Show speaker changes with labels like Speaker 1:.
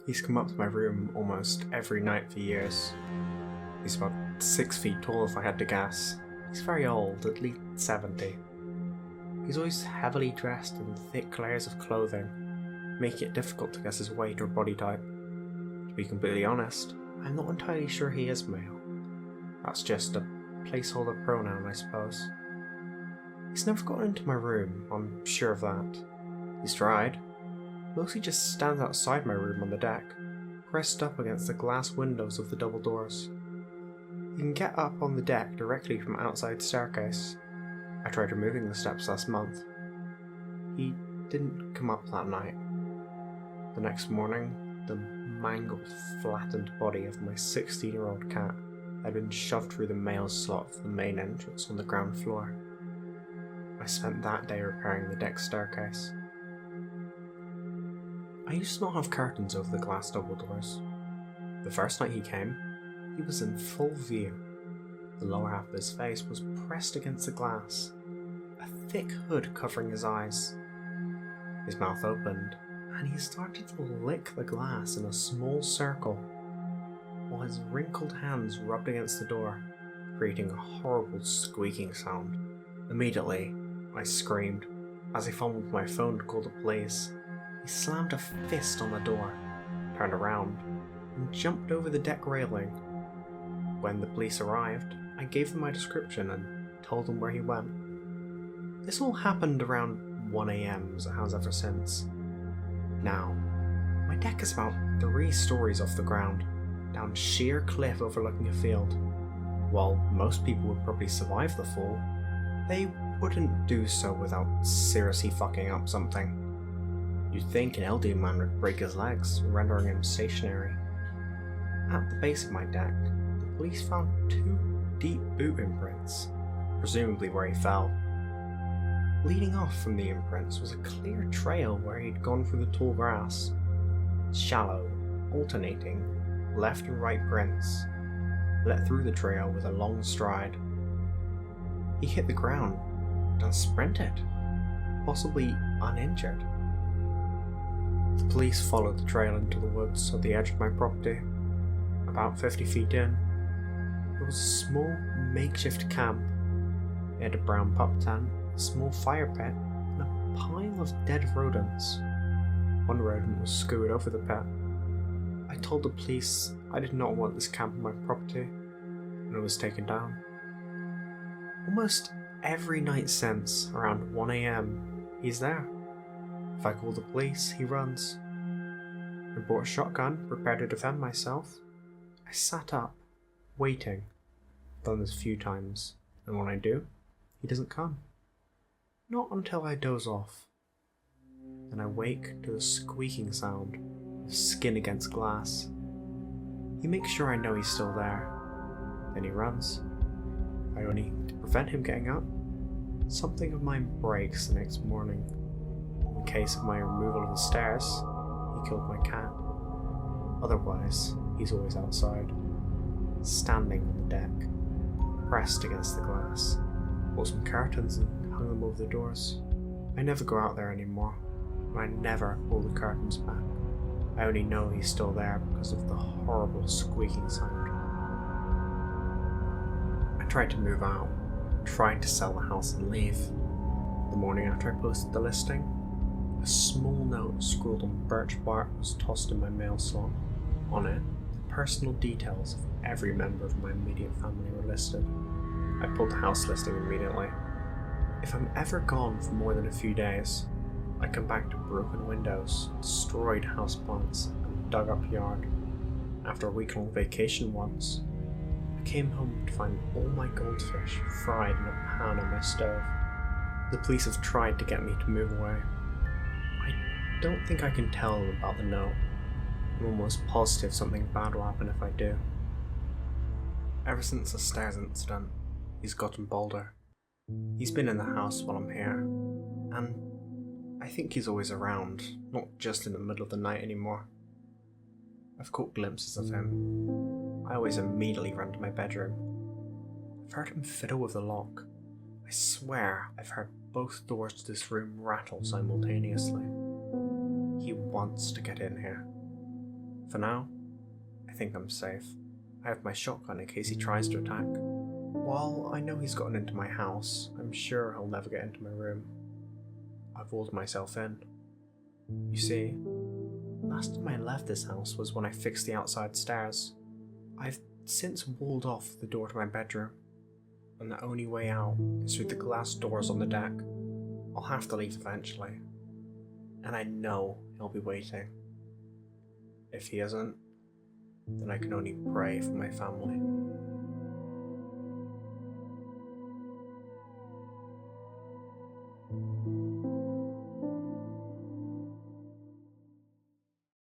Speaker 1: He's come up to my room almost every night for years. He's about 6 feet tall if I had to guess. He's very old, at least 70. He's always heavily dressed in thick layers of clothing, making it difficult to guess his weight or body type. To be completely honest, I'm not entirely sure he is male. That's just a placeholder pronoun, I suppose. He's never gotten into my room, I'm sure of that. He's tried. Mostly just stands outside my room on the deck, pressed up against the glass windows of the double doors. You can get up on the deck directly from outside the staircase. I tried removing the steps last month. He didn't come up that night. The next morning, the mangled, flattened body of my 16-year-old cat had been shoved through the mail slot of the main entrance on the ground floor. I spent that day repairing the deck staircase. I used to not have curtains over the glass double doors. The first night he came, he was in full view. The lower half of his face was pressed against the glass, a thick hood covering his eyes. His mouth opened, and he started to lick the glass in a small circle, while his wrinkled hands rubbed against the door, creating a horrible squeaking sound. Immediately, I screamed. As I fumbled my phone to call the police, he slammed a fist on the door, turned around, and jumped over the deck railing. When the police arrived, I gave them my description and told them where he went. This all happened around 1 AM, as it has ever since. Now, my deck is about 3 stories off the ground, down a sheer cliff overlooking a field. While most people would probably survive the fall, they wouldn't do so without seriously fucking up something. You'd think an elderly man would break his legs, rendering him stationary. At the base of my deck, the police found 2 deep boot imprints, presumably where he fell. Leading off from the imprints was a clear trail where he'd gone through the tall grass. Shallow, alternating, left and right prints, led through the trail with a long stride. He hit the ground and sprinted, possibly uninjured. The police followed the trail into the woods at the edge of my property. About 50 feet in, there was a small makeshift camp. It had a brown pup tent, a small fire pit, and a pile of dead rodents. One rodent was skewered over the pit. I told the police I did not want this camp on my property, and it was taken down. Almost every night since, around 1 AM, he's there. If I call the police, he runs. I brought a shotgun, prepared to defend myself. I sat up, waiting. Done this a few times, and when I do, he doesn't come. Not until I doze off. Then I wake to the squeaking sound of skin against glass. He makes sure I know he's still there. Then he runs. I only need to prevent him getting up. Something of mine breaks the next morning. In case of my removal of the stairs, he killed my cat. Otherwise, he's always outside, standing on the deck, pressed against the glass. Bought some curtains and hung them over the doors. I never go out there anymore, and I never pull the curtains back. I only know he's still there because of the horrible squeaking sound. I tried to move out, tried to sell the house and leave. The morning after I posted the listing, a small note scrawled on birch bark was tossed in my mail slot. On it, the personal details of every member of my immediate family were listed. I pulled the house listing immediately. If I'm ever gone for more than a few days, I come back to broken windows, destroyed houseplants, and dug up yard. After a week-long vacation once, I came home to find all my goldfish fried in a pan on my stove. The police have tried to get me to move away. I don't think I can tell them about the note. I'm almost positive something bad will happen if I do. Ever since the stairs incident, he's gotten bolder. He's been in the house while I'm here, and I think he's always around, not just in the middle of the night anymore. I've caught glimpses of him. I always immediately run to my bedroom. I've heard him fiddle with the lock. I swear I've heard both doors to this room rattle simultaneously. He wants to get in here. For now, I think I'm safe. I have my shotgun in case he tries to attack. While I know he's gotten into my house, I'm sure he'll never get into my room. I've walled myself in. You see, last time I left this house was when I fixed the outside stairs. I've since walled off the door to my bedroom, and the only way out is through the glass doors on the deck. I'll have to leave eventually, and I know he'll be waiting. If he isn't, then I can only pray for my family.